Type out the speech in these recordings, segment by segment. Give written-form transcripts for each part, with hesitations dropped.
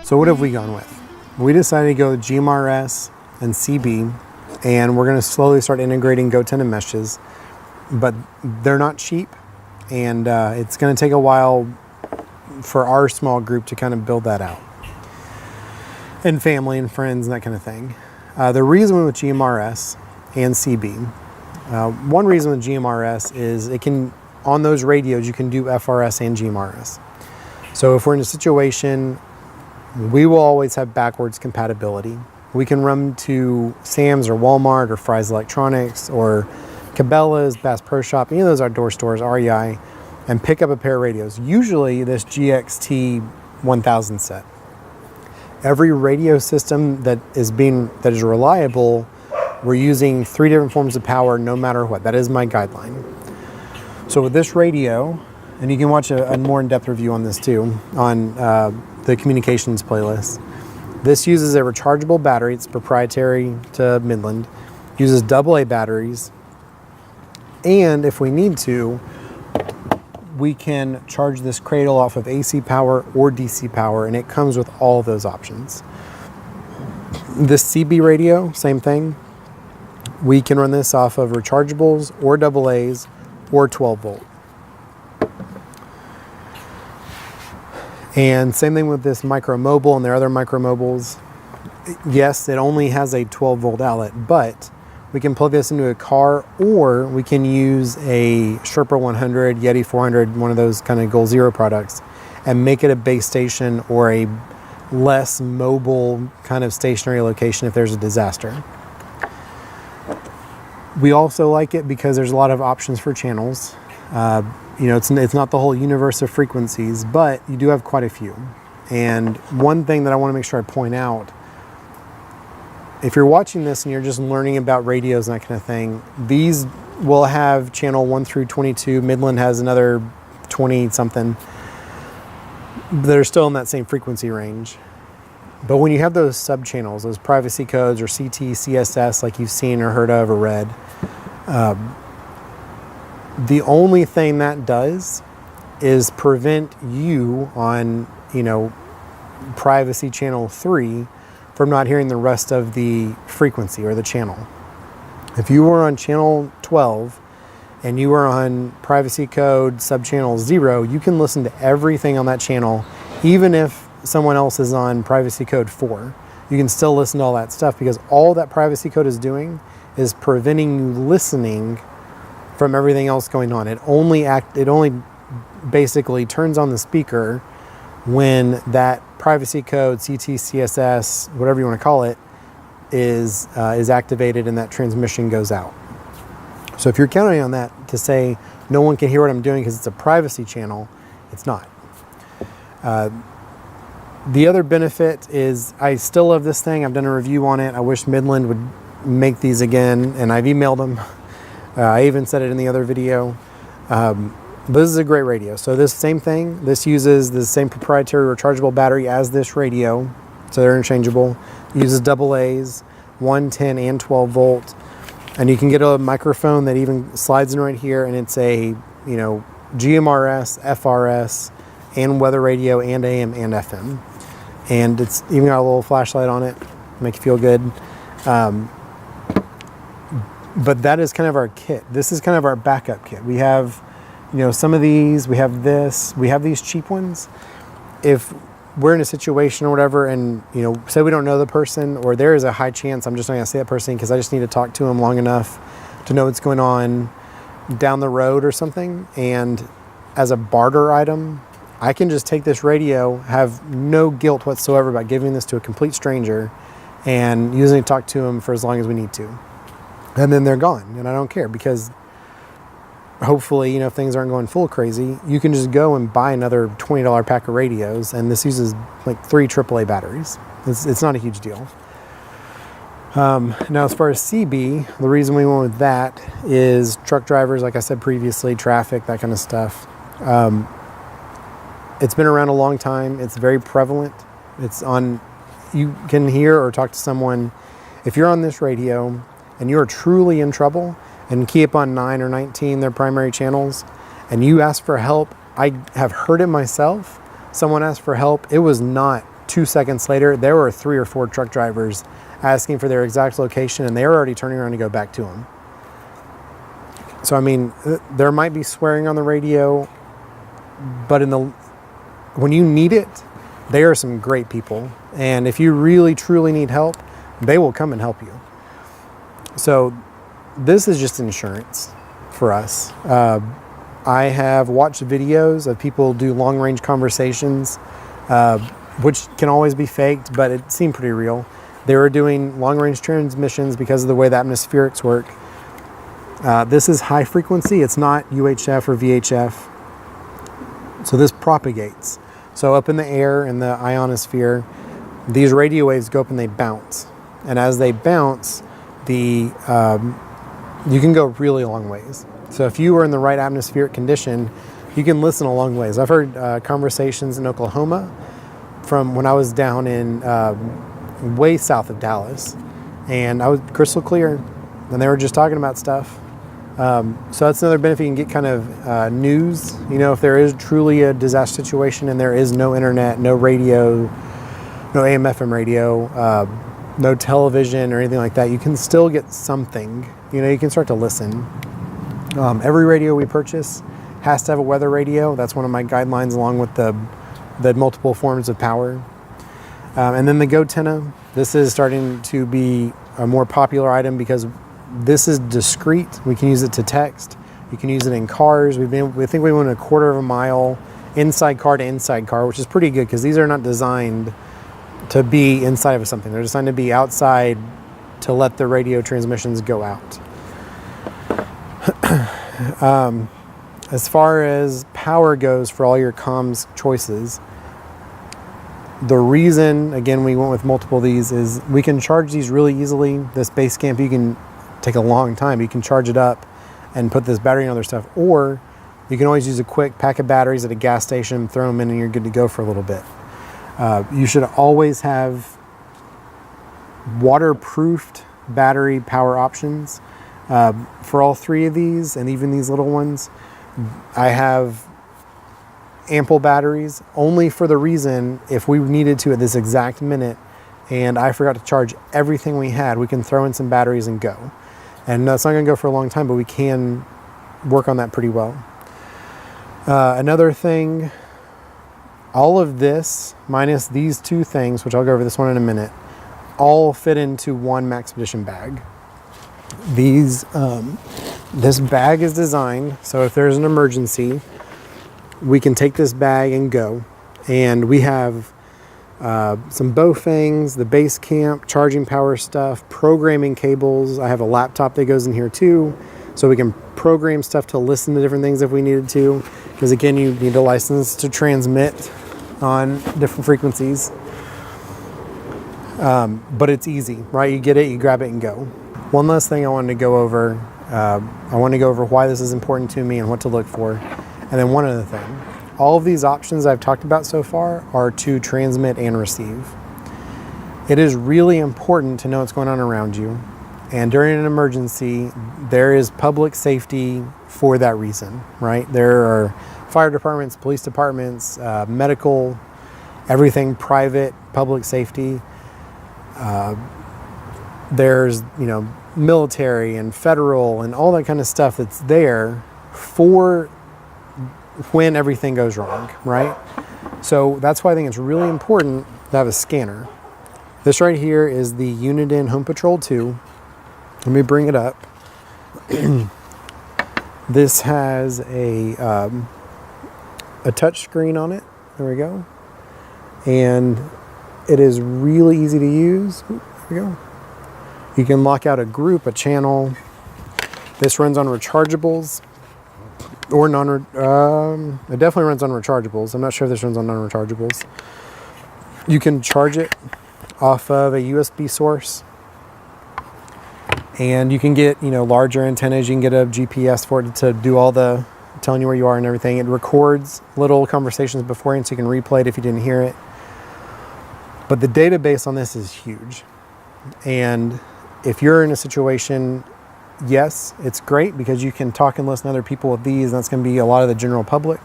So what have we gone with? We decided to go with GMRS and CB, and we're going to slowly start integrating GoTenna meshes, but they're not cheap, and it's going to take a while for our small group to kind of build that out, and family and friends and that kind of thing. The reason we went with GMRS and CB, one reason with GMRS is it can, on those radios, you can do FRS and GMRS. So if we're in a situation, we will always have backwards compatibility. We can run to Sam's or Walmart or Fry's Electronics or Cabela's, Bass Pro Shop, any of those outdoor stores, REI, and pick up a pair of radios. Usually this GXT 1000 set. Every radio system that is reliable, we're using 3 different forms of power no matter what. That is my guideline. So with this radio, and you can watch a more in-depth review on this too, on the communications playlist. This uses a rechargeable battery. It's proprietary to Midland. Uses AA batteries. And if we need to, we can charge this cradle off of AC power or DC power, and it comes with all of those options. This CB radio, same thing. We can run this off of rechargeables or AA's or 12 volt. And same thing with this micro mobile and their other micro mobiles. Yes, it only has a 12 volt outlet, but we can plug this into a car, or we can use a Sherpa 100, Yeti 400, one of those kind of Goal Zero products, and make it a base station or a less mobile kind of stationary location if there's a disaster. We also like it because there's a lot of options for channels. You know, it's not the whole universe of frequencies, but you do have quite a few. And one thing that I want to make sure I point out, if you're watching this and you're just learning about radios and that kind of thing, these will have channel 1 through 22. Midland has another 20 something that are still in that same frequency range. But when you have those sub channels, those privacy codes or CT, CSS, like you've seen or heard of or read, the only thing that does is prevent you on, you know, privacy channel 3 from not hearing the rest of the frequency or the channel. If you were on channel 12 and you were on privacy code subchannel 0, you can listen to everything on that channel, even if someone else is on privacy code 4. You can still listen to all that stuff because all that privacy code is doing is preventing you listening from everything else going on. It only basically turns on the speaker when that privacy code, CT, CSS, whatever you want to call it, is activated and that transmission goes out. So if you're counting on that to say no one can hear what I'm doing because it's a privacy channel, it's not. The other benefit is I still love this thing. I've done a review on it. I wish Midland would make these again, and I've emailed them. I even said it in the other video. But this is a great radio. So this same thing, this uses the same proprietary rechargeable battery as this radio. So they're interchangeable. It uses AA's, 1, 10, and 12 volt. And you can get a microphone that even slides in right here, and it's a, you know, GMRS, FRS, and weather radio, and AM and FM. And it's even got a little flashlight on it, make you feel good. But that is kind of our kit. This is kind of our backup kit. We have, you know, some of these, we have this, we have these cheap ones. If we're in a situation or whatever, and, you know, say we don't know the person, or there is a high chance I'm just not gonna say that person because I just need to talk to them long enough to know what's going on down the road or something. And as a barter item, I can just take this radio, have no guilt whatsoever about giving this to a complete stranger and using it to talk to them for as long as we need to. And then they're gone, and I don't care, because hopefully, you know, if things aren't going full crazy, you can just go and buy another $20 pack of radios, and this uses like 3 AAA batteries. It's not a huge deal. Now, as far as CB, the reason we went with that is truck drivers, like I said previously, traffic, that kind of stuff. It's been around a long time. It's very prevalent. It's on, you can hear or talk to someone. If you're on this radio and you're truly in trouble, and keep on 9 or 19, their primary channels, and you ask for help I have heard it myself. Someone asked for help. It was not 2 seconds later. There were 3 or 4 truck drivers asking for their exact location, and they were already turning around to go back to them. So, I mean, there might be swearing on the radio, but when you need it, they are some great people. And if you really, truly need help, they will come and help you. So this is just insurance for us. I have watched videos of people do long-range conversations, which can always be faked, but it seemed pretty real. They were doing long-range transmissions because of the way the atmospherics work. This is high frequency. It's not UHF or VHF. So this propagates. So up in the air, in the ionosphere, these radio waves go up and they bounce. And as they bounce, you can go really long ways. So if you are in the right atmospheric condition, you can listen a long ways. I've heard conversations in Oklahoma from when I was down in way south of Dallas, and I was crystal clear, and they were just talking about stuff. So that's another benefit. You can get kind of news. You know, if there is truly a disaster situation and there is no internet, no radio, no AM, FM radio, no television or anything like that, you can still get something. You know, you can start to listen. Every radio we purchase has to have a weather radio. That's one of my guidelines, along with the multiple forms of power. And then the GoTenna. This is starting to be a more popular item because this is discreet. We can use it to text. You can use it in cars. We think we went 1/4 mile inside car to inside car, which is pretty good because these are not designed to be inside of something. They're designed to be outside to let the radio transmissions go out. As far as power goes for all your comms choices, the reason, again, we went with multiple of these is we can charge these really easily. This base camp, you can take a long time. You can charge it up and put this battery and other stuff, or you can always use a quick pack of batteries at a gas station, throw them in, and you're good to go for a little bit. You should always have waterproofed battery power options. For all 3 of these, and even these little ones, I have ample batteries, only for the reason if we needed to at this exact minute and I forgot to charge everything we had, we can throw in some batteries and go. And that's not going to go for a long time, but we can work on that pretty well. Another thing, all of this minus these 2 things, which I'll go over this one in a minute, all fit into one Maxpedition bag. This bag is designed so if there's an emergency, we can take this bag and go. And we have some Baofengs, the base camp, charging power stuff, programming cables. I have a laptop that goes in here too, so we can program stuff to listen to different things if we needed to. Because again, you need a license to transmit on different frequencies. But it's easy, right? You get it, you grab it and go. One last thing I wanted to go over. I want to go over why this is important to me and what to look for. And then one other thing. All of these options I've talked about so far are to transmit and receive. It is really important to know what's going on around you. And during an emergency, there is public safety for that reason, right? There are fire departments, police departments, medical, everything private, public safety. There's, military and federal and all that kind of stuff that's there for when everything goes wrong, right? So that's why I think it's really important to have a scanner. This right here is the Uniden Home Patrol 2. Let me bring it up. This has a touch screen on it. There we go. And it is really easy to use. There we go. You can lock out a group, a channel. This runs on rechargeables or it definitely runs on rechargeables. I'm not sure if this runs on non-rechargeables. You can charge it off of a USB source, and you can get, larger antennas. You can get a GPS for it to do all the telling you where you are and everything. It records little conversations beforehand, so you can replay it if you didn't hear it. But the database on this is huge. And if you're in a situation, yes, it's great because you can talk and listen to other people with these, and that's going to be a lot of the general public.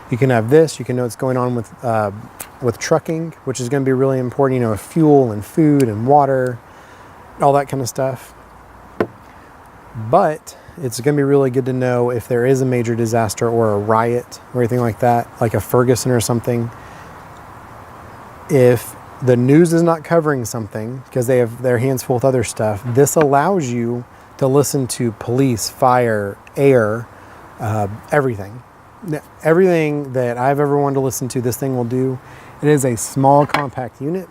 You can have this. You can know what's going on with trucking, which is going to be really important. You know, with fuel and food and water, all that kind of stuff. But it's going to be really good to know if there is a major disaster or a riot or anything like that, like a Ferguson or something. If the news is not covering something because they have their hands full with other stuff, this allows you to listen to police, fire, air, everything. Everything that I've ever wanted to listen to, this thing will do. It is a small, compact unit.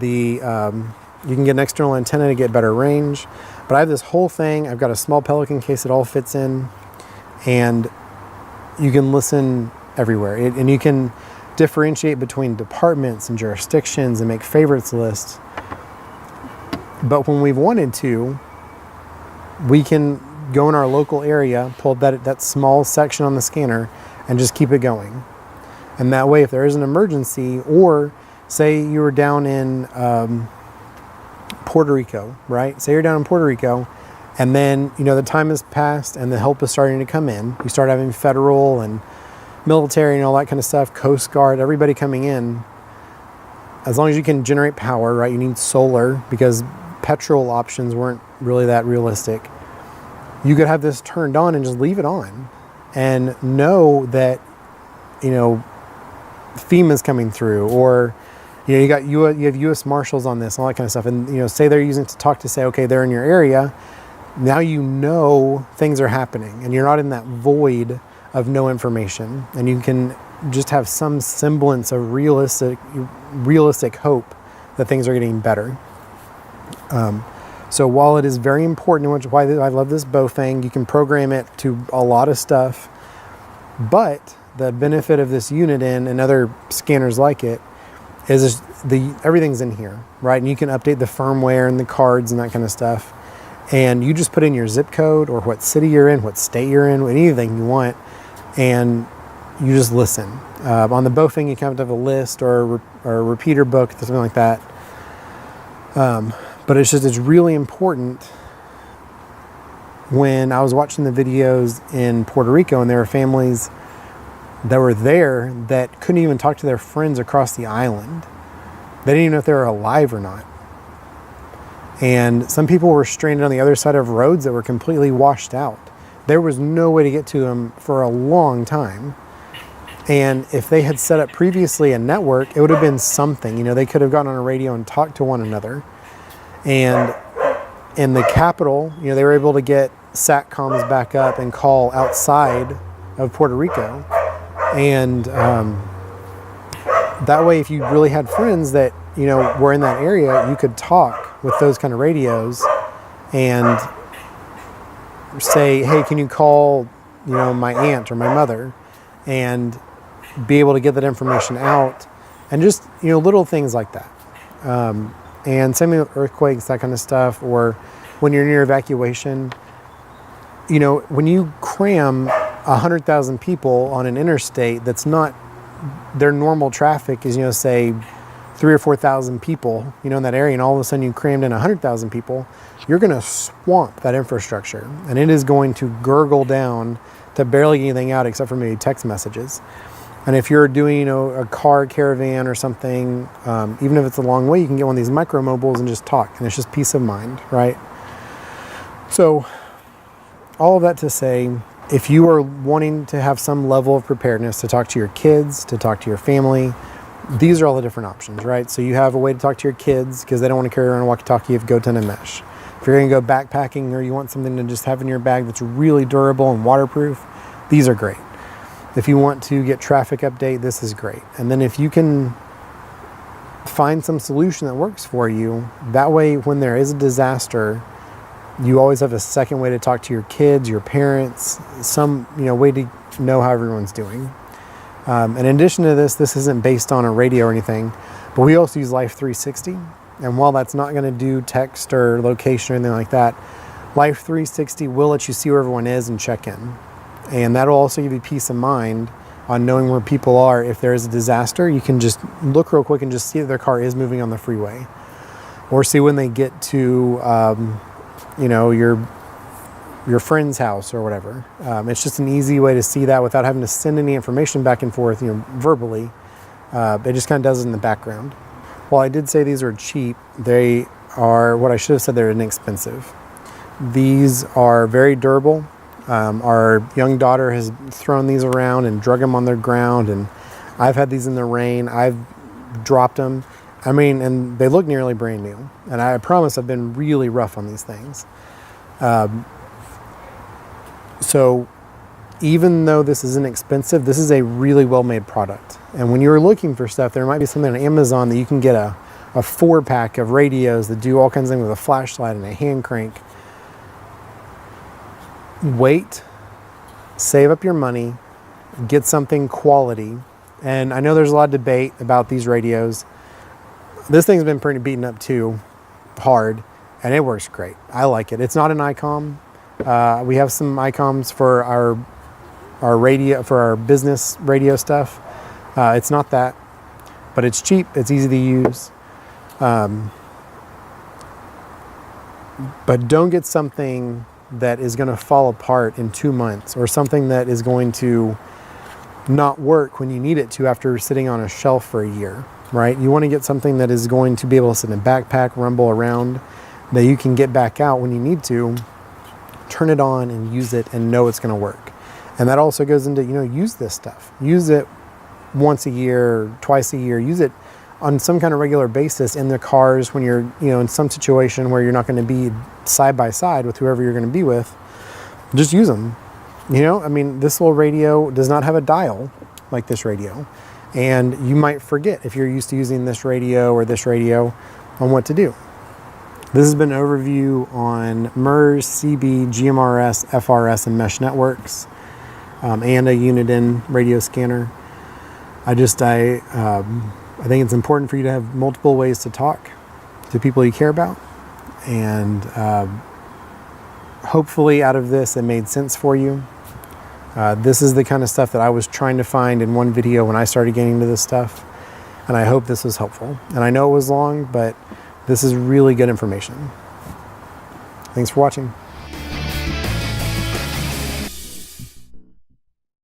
You can get an external antenna to get better range. But I have this whole thing. I've got a small Pelican case it all fits in. And you can listen everywhere. And you can differentiate between departments and jurisdictions and make favorites lists. But when we've wanted to, we can go in our local area, pull that small section on the scanner, and just keep it going. And that way, if there is an emergency, or say you were down in Puerto Rico, right? Say you're down in Puerto Rico, and then, you know, the time has passed and the help is starting to come in. You start having federal and military and all that kind of stuff, Coast Guard, everybody coming in. As long as you can generate power, right? You need solar, because petrol options weren't really that realistic. You could have this turned on and just leave it on and know that, you know, FEMA's coming through, or, you know, you have U.S. Marshals on this, all that kind of stuff. And, you know, say they're using it to talk to, say, okay, they're in your area. Now you know things are happening and you're not in that void of no information, and you can just have some semblance of realistic hope that things are getting better. So while it is very important, which is why I love this bow thing, you can program it to a lot of stuff. But the benefit of this Uniden and other scanners like it is everything's in here, right? And you can update the firmware and the cards and that kind of stuff. And you just put in your zip code or what city you're in, what state you're in, anything you want, and you just listen. On the bow thing, you kind of have a list or a repeater book, something like that. But it's really important. When I was watching the videos in Puerto Rico, and there were families that were there that couldn't even talk to their friends across the island. They didn't even know if they were alive or not. And some people were stranded on the other side of roads that were completely washed out. There was no way to get to them for a long time. And if they had set up previously a network, it would have been something. You know, they could have gotten on a radio and talked to one another. And in the capital, you know, they were able to get SATCOMs back up and call outside of Puerto Rico. And that way, if you really had friends that, you know, were in that area, you could talk with those kind of radios and say, hey, can you call, you know, my aunt or my mother, and be able to get that information out, and just, you know, little things like that. And same with earthquakes, that kind of stuff, or when you're near evacuation. You know, when you cram 100,000 people on an interstate that's not, their normal traffic is, you know, say 3,000 or 4,000 people, you know, in that area, and all of a sudden you crammed in 100,000 people, you're going to swamp that infrastructure, and it is going to gurgle down to barely anything out except for maybe text messages. And if you're doing, you know, a car caravan or something, even if it's a long way, you can get one of these micro mobiles and just talk, and it's just peace of mind, right? So all of that to say, if you are wanting to have some level of preparedness to talk to your kids, to talk to your family, these are all the different options, right? So you have a way to talk to your kids because they don't want to carry around a walkie-talkie. You have GoTen and mesh. If you're going to go backpacking, or you want something to just have in your bag that's really durable and waterproof, these are great. If you want to get traffic update, this is great. And then if you can find some solution that works for you, that way when there is a disaster, you always have a second way to talk to your kids, your parents, some, you know, way to know how everyone's doing. And in addition to this isn't based on a radio or anything, but we also use Life 360. And while that's not going to do text or location or anything like that, Life 360 will let you see where everyone is and check in. And that'll also give you peace of mind on knowing where people are. If there is a disaster, you can just look real quick and just see that their car is moving on the freeway. Or see when they get to, you know, your your friend's house or whatever. It's just an easy way to see that without having to send any information back and forth, verbally. It just kind of does it in the background. While I did say these are cheap, they are, what I should have said, they're inexpensive. These are very durable. Our young daughter has thrown these around and drug them on the ground, and I've had these in the rain. I've dropped them. And they look nearly brand new. And I promise I've been really rough on these things. So even though this is inexpensive, this is a really well-made product. And when you're looking for stuff, there might be something on Amazon that you can get a 4-pack of radios that do all kinds of things with a flashlight and a hand crank. Wait, save up your money, get something quality. And I know there's a lot of debate about these radios. This thing's been pretty beaten up too, hard, and it works great. I like it. It's not an ICOM. We have some ICOMs for our radio, for our business radio stuff. It's not that, but it's cheap. It's easy to use. But don't get something that is going to fall apart in 2 months, or something that is going to not work when you need it to after sitting on a shelf for a year, right? You want to get something that is going to be able to sit in a backpack, rumble around, that you can get back out when you need to, turn it on and use it and know it's going to work. And that also goes into, use this stuff. Use it once a year, twice a year. Use it on some kind of regular basis in the cars when you're, in some situation where you're not going to be side by side with whoever you're going to be with. Just use them. This little radio does not have a dial like this radio. And you might forget, if you're used to using this radio or this radio, on what to do. This has been an overview on MRS, CB, GMRS, FRS, and mesh networks, and a Uniden radio scanner. I think it's important for you to have multiple ways to talk to people you care about. And hopefully out of this, it made sense for you. This is the kind of stuff that I was trying to find in one video when I started getting into this stuff. And I hope this was helpful. And I know it was long, but this is really good information. Thanks for watching.